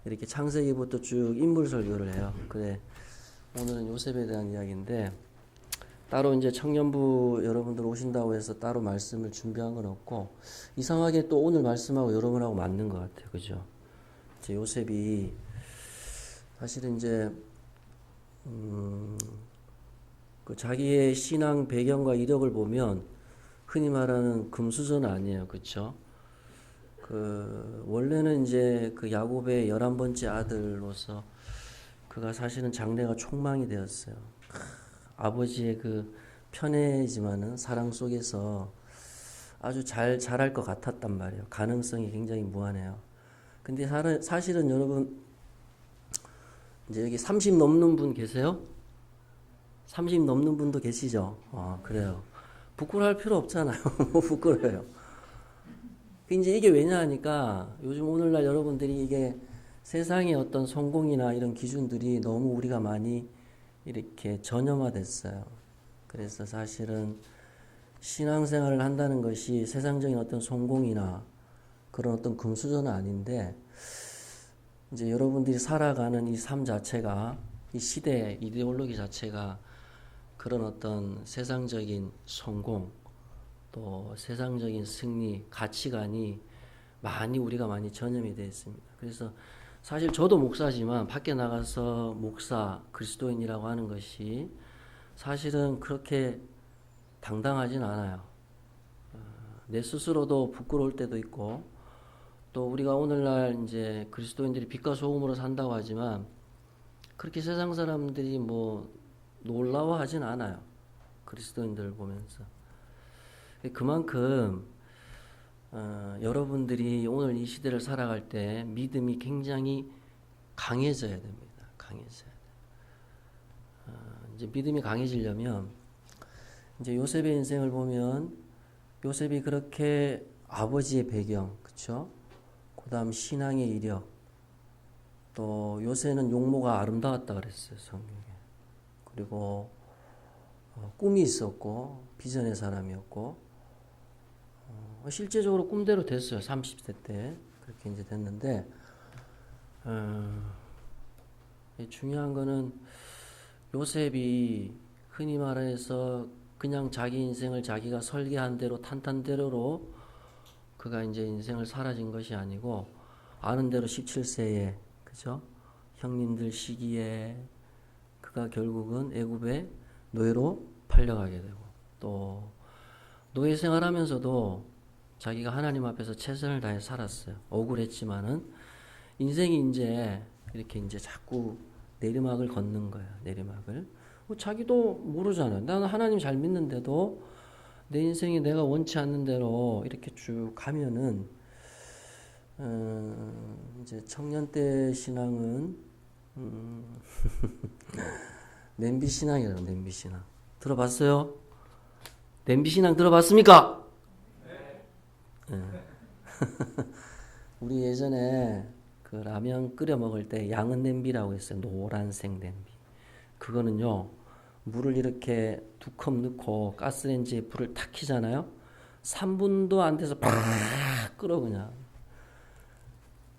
이렇게 창세기부터 쭉 인물 설교를 해요. 그래, 오늘은 요셉에 대한 이야기인데, 따로 이제 청년부 여러분들 오신다고 해서 따로 말씀을 준비한 건 없고, 이상하게 또 오늘 말씀하고 여러분하고 맞는 것 같아요. 그죠? 이제 요셉이 사실은 이제 그 자기의 신앙 배경과 이력을 보면 흔히 말하는 금수저는 아니에요. 그렇죠? 그 원래는 이제 그 야곱의 11번째 아들로서 그가 사실은 장래가 촉망이 되었어요. 아버지의 그 편애지만은 사랑 속에서 아주 잘 자랄 것 같았단 말이에요. 가능성이 굉장히 무한해요. 근데 사실은 여러분 이제 여기 30 넘는 분 계세요? 30 넘는 분도 계시죠? 그래요. 부끄러워할 필요 없잖아요. 뭐 부끄러워요. 이제 이게 왜냐 하니까 요즘 오늘날 여러분들이 이게 세상의 어떤 성공이나 이런 기준들이 너무 우리가 많이 이렇게 전염화됐어요. 그래서 사실은 신앙생활을 한다는 것이 세상적인 어떤 성공이나 그런 어떤 금수저는 아닌데, 이제 여러분들이 살아가는 이 삶 자체가, 이 시대의 이데올로기 자체가 그런 어떤 세상적인 성공, 또 세상적인 승리, 가치관이 우리가 많이 전염이 되어 있습니다. 그래서 사실 저도 목사지만 밖에 나가서 목사, 그리스도인이라고 하는 것이 사실은 그렇게 당당하진 않아요. 내 스스로도 부끄러울 때도 있고, 또 우리가 오늘날 이제 그리스도인들이 빛과 소금으로 산다고 하지만 그렇게 세상 사람들이 뭐 놀라워하진 않아요. 그리스도인들을 보면서. 그만큼 여러분들이 오늘 이 시대를 살아갈 때 믿음이 굉장히 강해져야 됩니다. 강해져야 돼요. 이제 믿음이 강해지려면 이제 요셉의 인생을 보면 요셉이 그렇게 아버지의 배경, 그렇죠? 그다음 신앙의 이력, 또 요새는 용모가 아름다웠다 그랬어요, 성경에. 그리고 꿈이 있었고 비전의 사람이었고, 실제적으로 꿈대로 됐어요. 30세 때 그렇게 이제 됐는데, 중요한 거는 요셉이 흔히 말해서 그냥 자기 인생을 자기가 설계한 대로 탄탄대로로 그가 이제 인생을 살아진 것이 아니고, 아는 대로 17세에 그죠? 형님들 시기에 그가 결국은 애굽의 노예로 팔려가게 되고, 또 노예 생활하면서도 자기가 하나님 앞에서 최선을 다해 살았어요. 억울했지만은 인생이 이제 이렇게 이제 자꾸 내리막을 걷는 거야. 내리막을. 자기도 모르잖아요. 나는 하나님 잘 믿는데도 내 인생이 내가 원치 않는 대로 이렇게 쭉 가면은 이제 청년 때 신앙은 냄비 신앙이라고. 냄비 신앙 들어봤어요? 냄비 신앙 들어봤습니까? 네. 우리 예전에 그 라면 끓여 먹을 때 양은 냄비라고 했어요. 노란색 냄비. 그거는요, 물을 이렇게 2컵 넣고 가스레인지에 불을 탁 켜잖아요. 3분도 안 돼서 팍 끓어 그냥.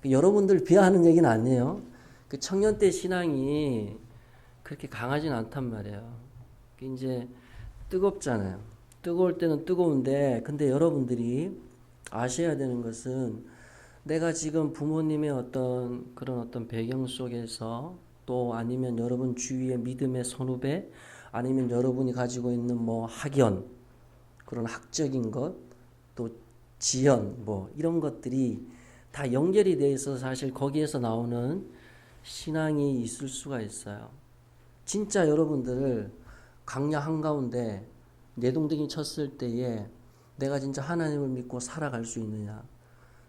여러분들 비하하는 얘기는 아니에요. 그 청년 때 신앙이 그렇게 강하진 않단 말이에요. 이제 뜨겁잖아요. 뜨거울 때는 뜨거운데, 근데 여러분들이 아셔야 되는 것은 내가 지금 부모님의 어떤 그런 어떤 배경 속에서, 또 아니면 여러분 주위의 믿음의 선후배, 아니면 여러분이 가지고 있는 뭐 학연, 그런 학적인 것, 또 지연, 뭐 이런 것들이 다 연결이 돼 있어서 사실 거기에서 나오는 신앙이 있을 수가 있어요. 진짜 여러분들을 강야 한가운데 내동댕이 쳤을 때에 내가 진짜 하나님을 믿고 살아갈 수 있느냐.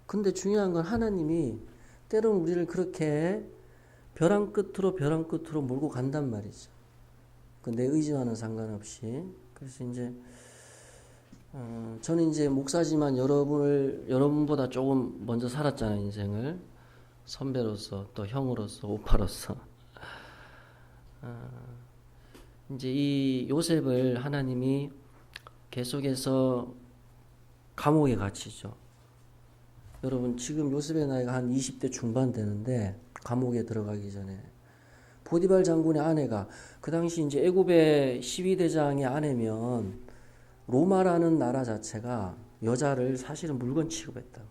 근데 중요한 건 하나님이 때로는 우리를 그렇게 벼랑 끝으로 몰고 간단 말이죠. 그 내 의지와는 상관없이. 그래서 이제 저는 이제 목사지만 여러분보다 조금 먼저 살았잖아요, 인생을. 선배로서, 또 형으로서, 오빠로서. 이제 이 요셉을 하나님이 계속해서 감옥에 갇히죠. 여러분, 지금 요셉의 나이가 한 20대 중반 되는데, 감옥에 들어가기 전에. 보디발 장군의 아내가 그 당시 이제 애굽의 12대장의 아내면 로마라는 나라 자체가 여자를 사실은 물건 취급했다.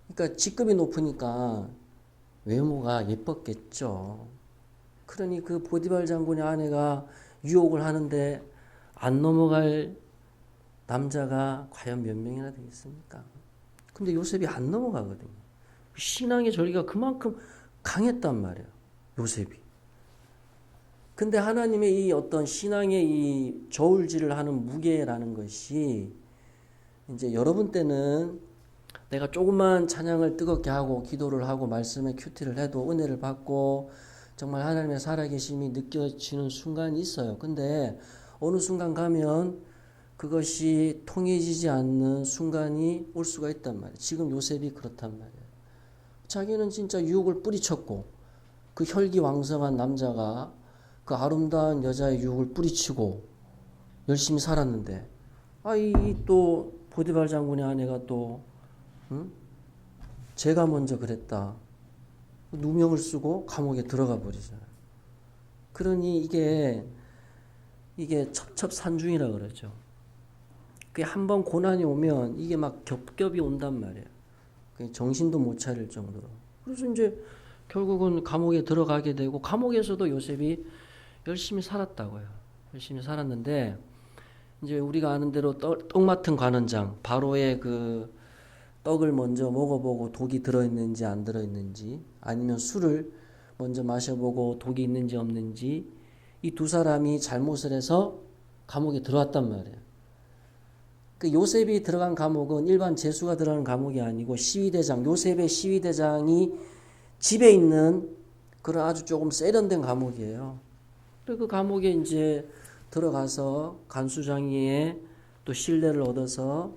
그러니까 직급이 높으니까 외모가 예뻤겠죠. 그러니 그 보디발 장군의 아내가 유혹을 하는데 안 넘어갈 남자가 과연 몇 명이나 되겠습니까? 근데 요셉이 안 넘어가거든요. 신앙의 절기가 그만큼 강했단 말이에요. 요셉이. 근데 하나님의 이 어떤 신앙의 이 저울질을 하는 무게라는 것이 이제 여러분 때는 내가 조금만 찬양을 뜨겁게 하고 기도를 하고 말씀에 큐티를 해도 은혜를 받고 정말 하나님의 살아계심이 느껴지는 순간이 있어요. 근데 어느 순간 가면 그것이 통해지지 않는 순간이 올 수가 있단 말이에요. 지금 요셉이 그렇단 말이에요. 자기는 진짜 유혹을 뿌리쳤고 그 혈기왕성한 남자가 그 아름다운 여자의 유혹을 뿌리치고 열심히 살았는데 이 또 보디발 장군의 아내가 또 제가 먼저 그랬다. 누명을 쓰고 감옥에 들어가 버리잖아요. 그러니 이게 첩첩산중이라 그러죠. 그게 한번 고난이 오면 이게 막 겹겹이 온단 말이에요. 정신도 못 차릴 정도로. 그래서 이제 결국은 감옥에 들어가게 되고 감옥에서도 요셉이 열심히 살았다고요. 열심히 살았는데 이제 우리가 아는 대로 떡 맡은 관원장 바로의 그 떡을 먼저 먹어보고 독이 들어있는지 안 들어있는지 아니면 술을 먼저 마셔보고 독이 있는지 없는지 이 두 사람이 잘못을 해서 감옥에 들어왔단 말이에요. 그 요셉이 들어간 감옥은 일반 죄수가 들어가는 감옥이 아니고 시위대장, 요셉의 시위대장이 집에 있는 그런 아주 조금 세련된 감옥이에요. 그 감옥에 이제 들어가서 간수장이의 또 신뢰를 얻어서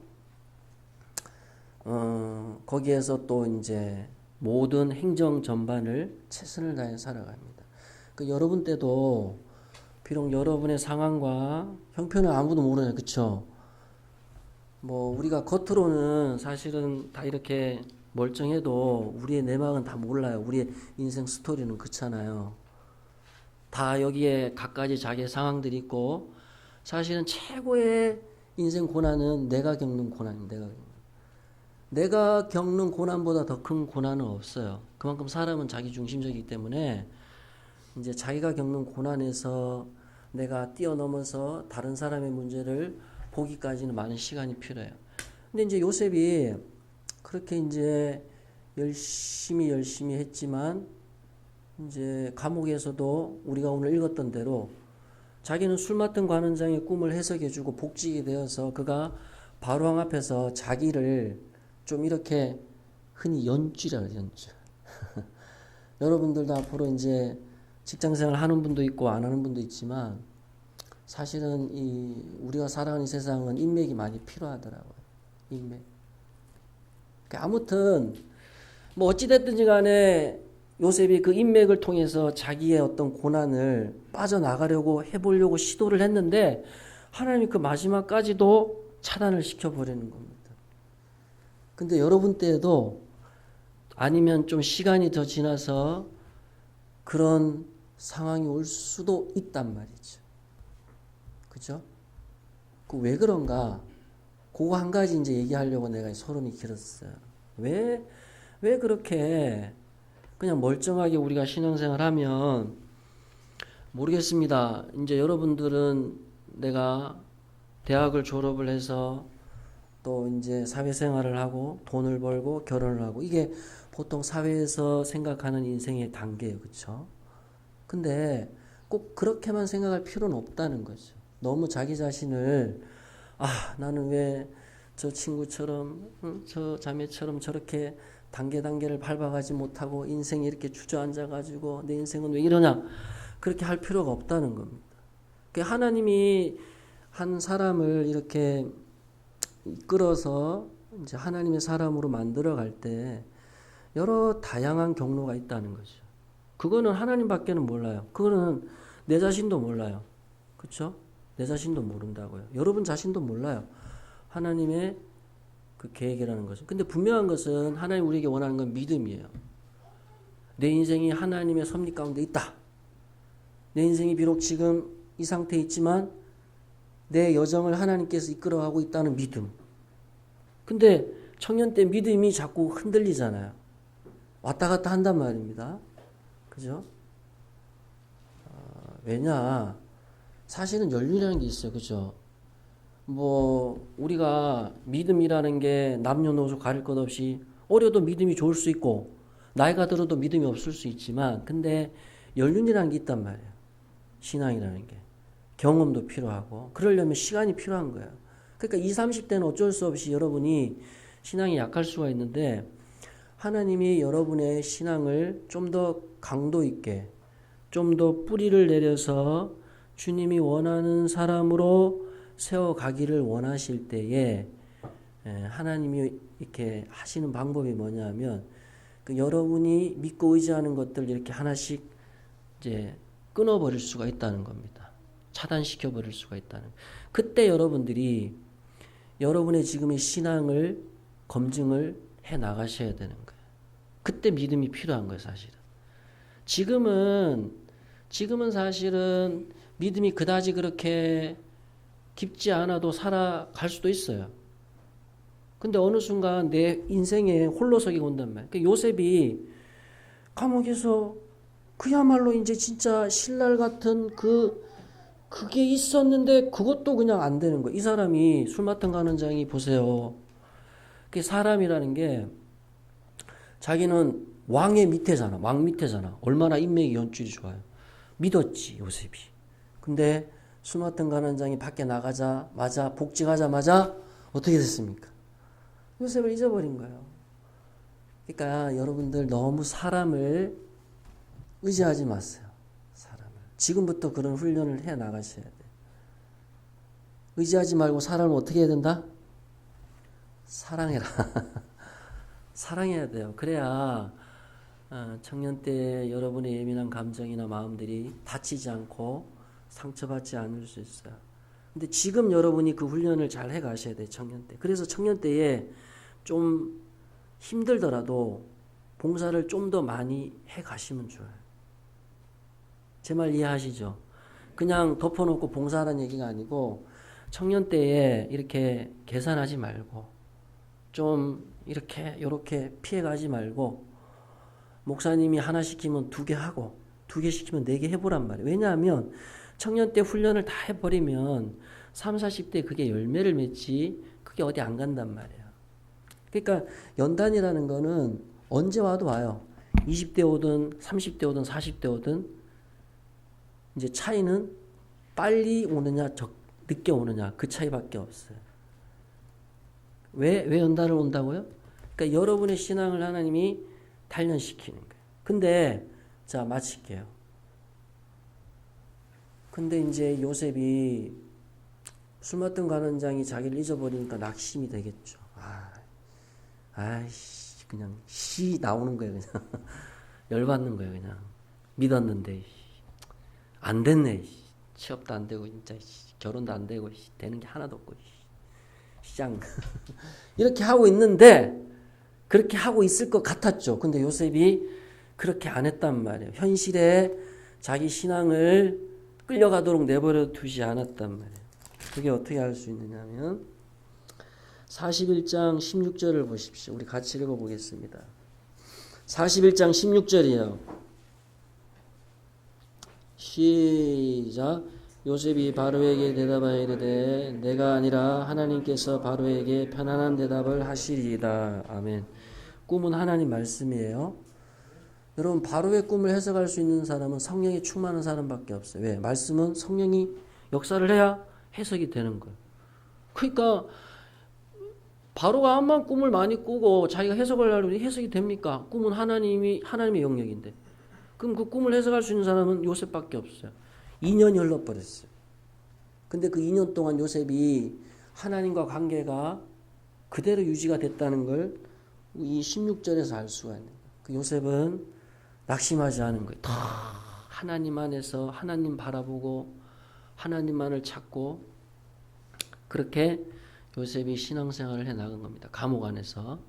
거기에서 또 이제 모든 행정 전반을 최선을 다해 살아갑니다. 그 여러분 때도 비록 여러분의 상황과 형편은 아무도 모르네요, 그렇죠? 뭐 우리가 겉으로는 사실은 다 이렇게 멀쩡해도 우리의 내막은 다 몰라요. 우리의 인생 스토리는 그렇잖아요. 다 여기에 각가지 자기의 상황들이 있고 사실은 최고의 인생 고난은 내가 겪는 고난입니다. 내가 겪는 고난보다 더 큰 고난은 없어요. 그만큼 사람은 자기 중심적이기 때문에 이제 자기가 겪는 고난에서 내가 뛰어넘어서 다른 사람의 문제를 보기까지는 많은 시간이 필요해요. 근데 이제 요셉이 그렇게 이제 열심히 했지만 이제 감옥에서도 우리가 오늘 읽었던 대로 자기는 술 맡은 관원장의 꿈을 해석해주고 복직이 되어서 그가 바로왕 앞에서 자기를 좀 이렇게 흔히 연주라 연주. 여러분들도 앞으로 이제 직장생활 하는 분도 있고 안 하는 분도 있지만 사실은 이 우리가 살아가는 이 세상은 인맥이 많이 필요하더라고요. 인맥. 아무튼 뭐 어찌됐든지 간에 요셉이 그 인맥을 통해서 자기의 어떤 고난을 빠져나가려고 해보려고 시도를 했는데 하나님이 그 마지막까지도 차단을 시켜버리는 겁니다. 근데 여러분 때에도 아니면 좀 시간이 더 지나서 그런 상황이 올 수도 있단 말이죠. 그죠? 그 왜 그런가? 그거 한 가지 이제 얘기하려고 내가 서론이 길었어요. 왜 그렇게 그냥 멀쩡하게 우리가 신앙생활 하면 모르겠습니다. 이제 여러분들은 내가 대학을 졸업을 해서 또 이제 사회생활을 하고 돈을 벌고 결혼을 하고 이게 보통 사회에서 생각하는 인생의 단계예요. 그렇죠? 근데 꼭 그렇게만 생각할 필요는 없다는 거죠. 너무 자기 자신을 나는 왜 저 친구처럼 저 자매처럼 저렇게 단계를 밟아가지 못하고 인생이 이렇게 주저앉아가지고 내 인생은 왜 이러냐 그렇게 할 필요가 없다는 겁니다. 하나님이 한 사람을 이렇게 이끌어서 이제 하나님의 사람으로 만들어갈 때 여러 다양한 경로가 있다는 거죠. 그거는 하나님밖에는 몰라요. 그거는 내 자신도 몰라요. 그렇죠? 내 자신도 모른다고요. 여러분 자신도 몰라요. 하나님의 그 계획이라는 것은. 근데 분명한 것은 하나님 우리에게 원하는 건 믿음이에요. 내 인생이 하나님의 섭리 가운데 있다. 내 인생이 비록 지금 이 상태에 있지만 내 여정을 하나님께서 이끌어가고 있다는 믿음. 근데 청년 때 믿음이 자꾸 흔들리잖아요. 왔다 갔다 한단 말입니다. 그죠? 왜냐? 사실은 연륜이라는 게 있어요. 그죠? 뭐 우리가 믿음이라는 게 남녀노소 가릴 것 없이 어려도 믿음이 좋을 수 있고 나이가 들어도 믿음이 없을 수 있지만 근데 연륜이라는 게 있단 말이에요. 신앙이라는 게. 경험도 필요하고 그러려면 시간이 필요한 거예요. 그러니까 20, 30대는 어쩔 수 없이 여러분이 신앙이 약할 수가 있는데 하나님이 여러분의 신앙을 좀 더 강도 있게 좀 더 뿌리를 내려서 주님이 원하는 사람으로 세워가기를 원하실 때에 하나님이 이렇게 하시는 방법이 뭐냐면 그 여러분이 믿고 의지하는 것들 이렇게 하나씩 이제 끊어버릴 수가 있다는 겁니다. 차단시켜버릴 수가 있다는. 그때 여러분들이 여러분의 지금의 신앙을 검증을 해 나가셔야 되는 거예요. 그때 믿음이 필요한 거예요, 사실은. 지금은 사실은 믿음이 그다지 그렇게 깊지 않아도 살아갈 수도 있어요. 근데 어느 순간 내 인생에 홀로서기가 온단 말이에요. 그러니까 요셉이 감옥에서 그야말로 이제 진짜 신랄 같은 그게 있었는데 그것도 그냥 안 되는 거예요. 이 사람이 술 맡은 간원장이 보세요. 그 사람이라는 게 자기는 왕의 밑에잖아. 왕 밑에잖아. 얼마나 인맥이 연줄이 좋아요. 믿었지, 요셉이. 근데 술 맡은 간원장이 밖에 나가자마자 복직하자마자 어떻게 됐습니까? 요셉을 잊어버린 거예요. 그러니까 여러분들 너무 사람을 의지하지 마세요. 사람을. 지금부터 그런 훈련을 해 나가셔야 돼요. 의지하지 말고 사람을 어떻게 해야 된다? 사랑해라. 사랑해야 돼요. 그래야 청년 때 여러분의 예민한 감정이나 마음들이 다치지 않고 상처받지 않을 수 있어요. 근데 지금 여러분이 그 훈련을 잘 해 가셔야 돼요. 청년 때. 그래서 청년 때에 좀 힘들더라도 봉사를 좀 더 많이 해 가시면 좋아요. 제 말 이해하시죠? 그냥 덮어놓고 봉사하라는 얘기가 아니고 청년 때에 이렇게 계산하지 말고 좀 이렇게 피해가지 말고 목사님이 하나 시키면 2개 하고 2개 시키면 4개 해보란 말이에요. 왜냐하면 청년 때 훈련을 다 해버리면 30, 40대 그게 열매를 맺지 그게 어디 안 간단 말이에요. 그러니까 연단이라는 거는 언제 와도 와요. 20대 오든 30대 오든 40대 오든 이제 차이는 빨리 오느냐 늦게 오느냐 그 차이밖에 없어요. 왜 연단을 온다고요? 그러니까 여러분의 신앙을 하나님이 단련시키는 거예요. 근데 자 마칠게요. 근데 이제 요셉이 술 맡은 간원장이 자기를 잊어버리니까 낙심이 되겠죠. 아이씨 그냥 시 나오는 거예요. 그냥 열받는 거예요. 그냥 믿었는데 안 됐네. 취업도 안 되고 진짜 결혼도 안 되고 되는 게 하나도 없고 시장 이렇게 하고 있는데 그렇게 하고 있을 것 같았죠. 근데 요셉이 그렇게 안 했단 말이에요. 현실에 자기 신앙을 끌려가도록 내버려 두지 않았단 말이에요. 그게 어떻게 할 수 있느냐면 41장 16절을 보십시오. 우리 같이 읽어보겠습니다. 41장 16절이에요. 시작. 요셉이 바로에게 대답하여 이르되 내가 아니라 하나님께서 바로에게 편안한 대답을 하시리이다. 아멘. 꿈은 하나님 말씀이에요. 여러분 바로의 꿈을 해석할 수 있는 사람은 성령이 충만한 사람밖에 없어요. 왜? 말씀은 성령이 역사를 해야 해석이 되는 거예요. 그러니까 바로가 암만 꿈을 많이 꾸고 자기가 해석을 하려고 해석이 됩니까? 꿈은 하나님의 영역인데. 그럼 그 꿈을 해석할 수 있는 사람은 요셉밖에 없어요. 2년이 흘러버렸어요. 근데 그 2년 동안 요셉이 하나님과 관계가 그대로 유지가 됐다는 걸 이 16절에서 알 수가 있는 거예요. 그 요셉은 낙심하지 않은 거예요. 다 하나님 안에서 하나님 바라보고 하나님만을 찾고 그렇게 요셉이 신앙생활을 해 나간 겁니다. 감옥 안에서.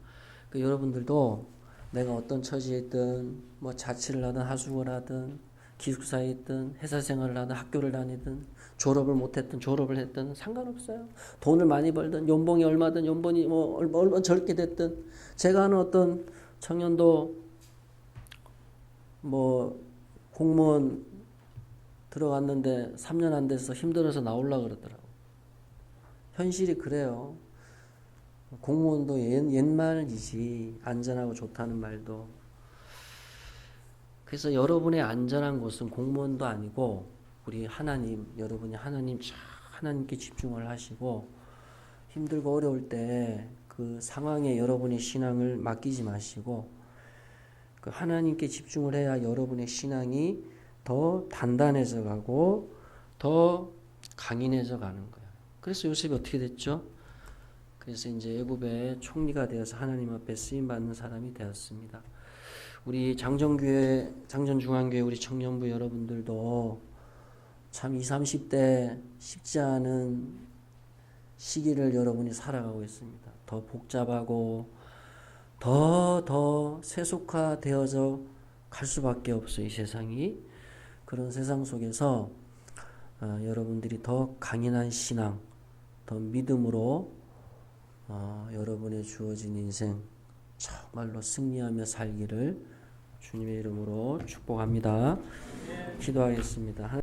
그 여러분들도 내가 어떤 처지에 있든 뭐 자취를 하든 하숙을 하든 기숙사에 있든 회사 생활을 하든 학교를 다니든 졸업을 못했든 졸업을 했든 상관없어요. 돈을 많이 벌든 연봉이 얼마든 연봉이 뭐 얼마 적게 됐든 제가 아는 어떤 청년도 뭐 공무원 들어갔는데 3년 안 돼서 힘들어서 나오려고 그러더라고. 현실이 그래요. 공무원도 옛말이지. 안전하고 좋다는 말도. 그래서 여러분의 안전한 곳은 공무원도 아니고 우리 하나님, 여러분이 하나님께 집중을 하시고 힘들고 어려울 때 그 상황에 여러분의 신앙을 맡기지 마시고 그 하나님께 집중을 해야 여러분의 신앙이 더 단단해져 가고 더 강인해져 가는 거예요. 그래서 요셉이 어떻게 됐죠? 그래서 이제 애굽의 총리가 되어서 하나님 앞에 쓰임 받는 사람이 되었습니다. 우리 장정교회, 장전중앙교회 우리 청년부 여러분들도 참 20, 30대 쉽지 않은 시기를 여러분이 살아가고 있습니다. 더 복잡하고 더 세속화되어져 갈 수밖에 없어요. 이 세상이. 그런 세상 속에서 여러분들이 더 강인한 신앙, 더 믿음으로 여러분의 주어진 인생 정말로 승리하며 살기를 주님의 이름으로 축복합니다. 기도하겠습니다.